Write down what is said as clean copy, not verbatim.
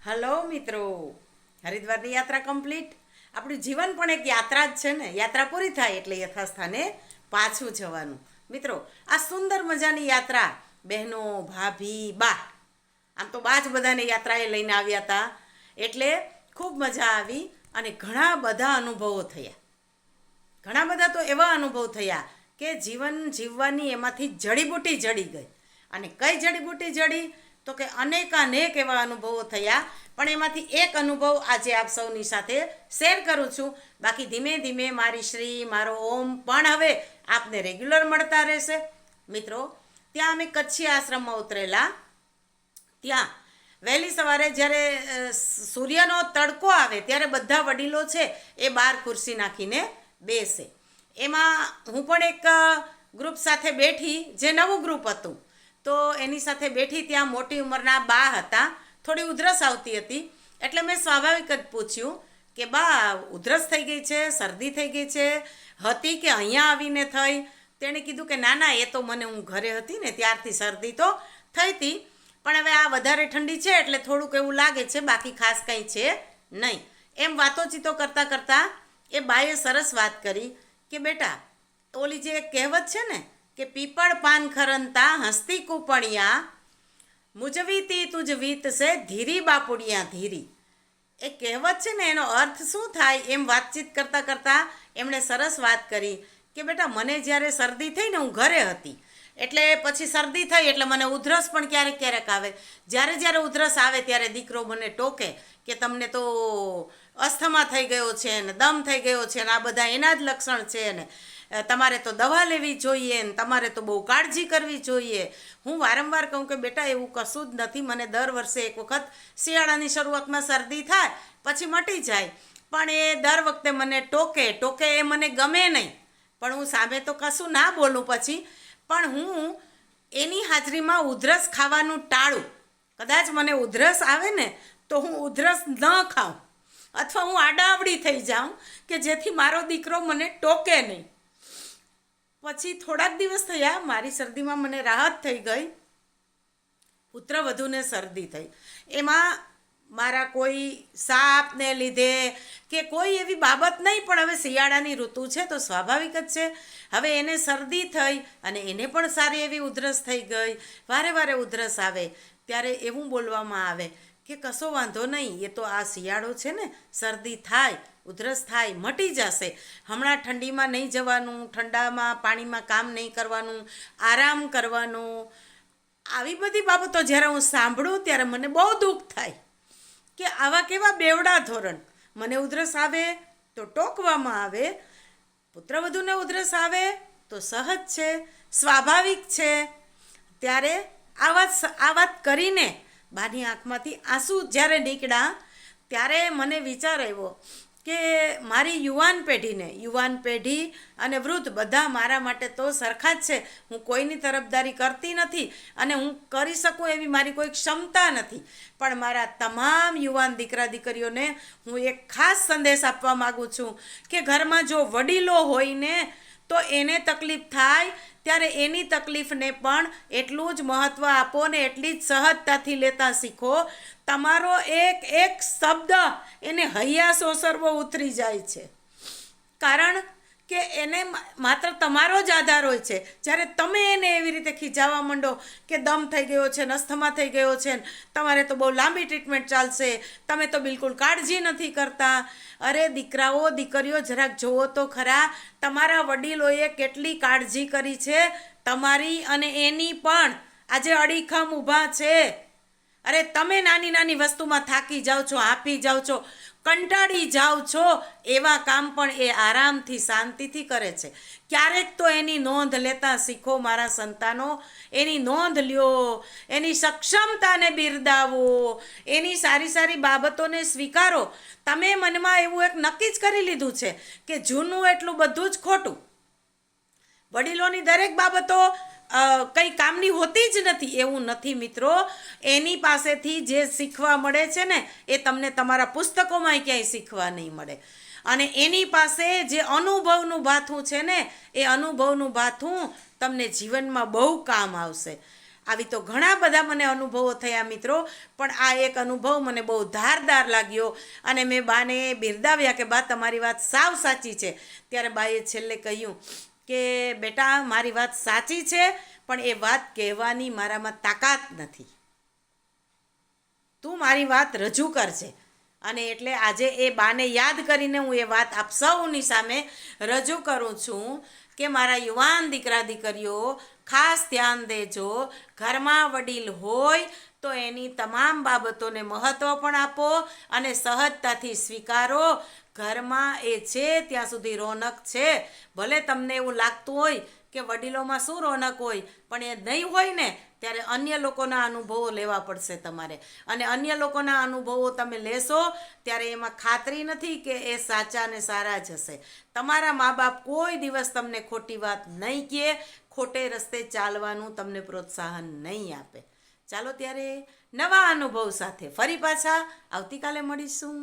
Hello મિત્રો, હરિદ્વારની યાત્રા complete. આપણું જીવન પણ એક યાત્રા જ છે ને. યાત્રા પૂરી થાય એટલે યથાસ્થાને પાછું જવાનું. મિત્રો, આ સુંદર મજાની યાત્રા બહેનો, ભાભી, બા, આમ તો બા જ બધાને યાત્રાએ લઈને આવ્યા હતા, એટલે ખૂબ મજા આવી અને ઘણા બધા અનુભવો થયા. ઘણા બધા તો એવા અનુભવ થયા કે જીવન જીવવાની એમાંથી જડીબુટી જડી ગઈ. અને કઈ જડીબુટી જડી તો કે અનેક એવા અનુભવો થયા. પણ એમાંથી એક અનુભવ આજે આપ સૌની સાથે શેર કરું છું. બાકી ધીમે ધીમે મારી શ્રી, મારો ઓમ પણ હવે આપને રેગ્યુલર મળતા રહેશે. મિત્રો, ત્યાં અમે કચ્છી આશ્રમમાં ઉતરેલા. ત્યાં વહેલી સવારે જ્યારે સૂર્યનો તડકો આવે ત્યારે બધા વડીલો છે એ બહાર ખુરશી નાખીને બેસે. એમાં હું પણ એક ગ્રુપ સાથે બેઠી, જે નવું ગ્રુપ હતું. તો એની સાથે બેઠી. ત્યાં મોટી ઉંમરના બા હતા. થોડી ઉધરસ આવતી હતી, એટલે મેં સ્વાભાવિક જ પૂછ્યું કે બા, ઉધરસ થઈ ગઈ છે, શરદી થઈ ગઈ છે, હતી કે અહીંયા આવીને થઈ? તેણે કીધું કે ના ના, એ તો મને, હું ઘરે હતી ને ત્યારથી શરદી તો થઈ હતી, પણ હવે આ વધારે ઠંડી છે એટલે થોડુંક એવું લાગે છે, બાકી ખાસ કંઈ છે નહીં. એમ વાતોચીતો કરતાં કરતાં એ બાએ સરસ વાત કરી કે બેટા, ઓલી જે એક કહેવત છે ને કે પીપળ પાન ખરંતા હસ્તી કુપણિયા મુજવીતી તુજ વીત સે ધીરી બાપુડિયા ધીરી. એ કહેવત છે ને, એનો અર્થ શું થાય એમ વાતચીત કરતાં કરતાં એમણે સરસ વાત કરી કે બેટા, મને જ્યારે શરદી થઈ ને, હું ઘરે હતી, એટલે પછી શરદી થઈ એટલે મને ઉધરસ પણ ક્યારેક ક્યારેક આવે. જ્યારે ઉધરસ આવે ત્યારે દીકરો મને ટોકે કે તમને તો અસ્થમા થઈ ગયો છે ને, દમ થઈ ગયો છે ને, આ બધા એના જ લક્ષણ છે ને, તમારે તો દવા લેવી જોઈએ ને, તમારે તો બહુ કાળજી કરવી જોઈએ. હું વારંવાર કહું કે બેટા, એવું કશું જ નથી. મને દર વર્ષે એક વખત શિયાળાની શરૂઆતમાં શરદી થાય, પછી મટી જાય, પણ એ દર વખતે મને ટોકે એ મને ગમે નહીં. પણ હું સામે તો કશું ના બોલું પછી, પણ હું એની હાજરીમાં ઉધરસ ખાવાનું ટાળું. કદાચ મને ઉધરસ આવે ને તો હું ઉધરસ ન ખાઉં, અથવા હું આડાવડી થઈ જાઉં કે જેથી મારો દીકરો મને ટોકે નહીં. પછી થોડાક દિવસ થયા, મારી શરદીમાં મને રાહત થઈ ગઈ. પુત્રવધૂને શરદી થઈ. એમાં મારા કોઈ સાપને લીધે કે કોઈ એવી બાબત નહીં, પણ હવે શિયાળાની ઋતુ છે તો સ્વાભાવિક જ છે. હવે એને શરદી થઈ અને એને પણ સારી એવી ઉધરસ થઈ ગઈ. વારે ઉધરસ આવે ત્યારે એવું બોલવામાં આવે કે કશો વાંધો નહીં, એ તો આ શિયાળો છે ને, શરદી થાય, ઉધરસ થાય, મટી જશે. હમણાં ઠંડીમાં નહીં જવાનું, ઠંડામાં પાણીમાં કામ નહીં કરવાનું, આરામ કરવાનું. આવી બધી બાબતો જ્યારે હું સાંભળું ત્યારે મને બહુ દુઃખ થાય કે આવા કેવા બેવડા ધોરણ. મને ઉધરસ આવે તો ટોકવામાં આવે, પુત્રવધૂને ઉધરસ આવે તો સહજ છે, સ્વાભાવિક છે. ત્યારે આ વાત કરીને બાની આંખમાંથી આંસુ જ્યારે નીકળ્યા ત્યારે મને વિચાર આવ્યો કે મારી યુવાન પેઢી અને વૃદ્ધ બધા મારા માટે તો સરખા જ છે. હું કોઈની તરફદારી કરતી નથી અને હું કરી શકું એવી મારી કોઈ ક્ષમતા નથી, પણ મારા તમામ યુવાન દીકરા દીકરીઓને હું એક ખાસ સંદેશ આપવા માગું છું કે ઘરમાં જો વડીલો હોય ને તો એને તકલીફ થાય ત્યારે એની તકલીફને પણ એટલું જ મહત્ત્વ આપો ને એટલી જ સહજતાથી લેતા શીખો. તમારો એક શબ્દ એને હૈયા સોસરવો ઉતરી જાય છે, કારણ કે એને માત્ર તમારો જ આધાર હોય છે. જ્યારે તમે એને એવી રીતે ખીજાવા માંડો કે દમ થઈ ગયો છે, અસ્થમા થઈ ગયો છે, તમારે તો બહુ લાંબી ટ્રીટમેન્ટ ચાલશે, તમે તો બિલકુલ કાળજી નથી કરતા. અરે દીકરાઓ દીકરીઓ, જરાક જુઓ તો ખરા, તમારા વડીલોએ કેટલી કાળજી કરી છે તમારી અને એની પણ. આજે અડીખમ ઊભા છે. અરે તમે નાની વસ્તુમાં થાકી જાઓ છો, હાંફી જાઓ છો, કંટાળી જાઓ છો, એવા કામ પણ એ આરામથી શાંતિથી કરે છે. ક્યારેક તો એની નોંધ લેતા શીખો મારા સંતાનો. એની નોંધ લ્યો, એની સક્ષમતાને બિરદાવો, એની સારી બાબતોને સ્વીકારો. તમે મનમાં એવું એક નક્કી જ કરી લીધું છે કે જૂનું એટલું બધું જ ખોટું. વડીલોની દરેક બાબતો કંઈ કામની હોતી જ નથી એવું નથી મિત્રો. એની પાસેથી જે શીખવા મળે છે ને એ તમને તમારા પુસ્તકોમાં ક્યાંય શીખવા નહીં મળે. અને એની પાસે જે અનુભવનું ભાથું છે ને, એ અનુભવનું ભાથું તમને જીવનમાં બહુ કામ આવશે. આવી તો ઘણા બધા મને અનુભવો થયા મિત્રો, પણ આ એક અનુભવ મને બહુ ધારદાર લાગ્યો અને મેં બાને બિરદાવ્યા કે બા તમારી વાત સાવ સાચી છે. ત્યારે બાએ છેલ્લે કહ્યું કે બેટા મારી વાત સાચી છે, પણ એ વાત કહેવાની મારામાં તાકાત નથી, તું મારી વાત રજૂ કરજે. અને એટલે આજે એ બાને યાદ કરીને હું એ વાત આપ સૌની સામે રજૂ કરું છું કે મારા યુવાન દીકરા દીકરીઓ ખાસ ધ્યાન દેજો, ઘરમાં વડીલ હોય તો એની તમામ બાબતોને મહત્ત્વ પણ આપો અને સહજતાથી સ્વીકારો. ઘરમાં એ છે ત્યાં સુધી રોનક છે. ભલે તમને એવું લાગતું હોય કે વડીલોમાં શું રોનક હોય, પણ એ નહીં હોય ને ત્યારે અન્ય લોકોના અનુભવો લેવા પડશે તમારે. અને અન્ય લોકોના અનુભવો તમે લેશો ત્યારે એમાં ખાતરી નથી કે એ સાચા ને સારા જ હશે. તમારા મા બાપ કોઈ દિવસ તમને ખોટી વાત નહીં કહે, ખોટે રસ્તે ચાલવાનું તમને પ્રોત્સાહન નહીં આપે. ચાલો ત્યારે નવા અનુભવ સાથે ફરી પાછા આવતીકાલે મળીશું.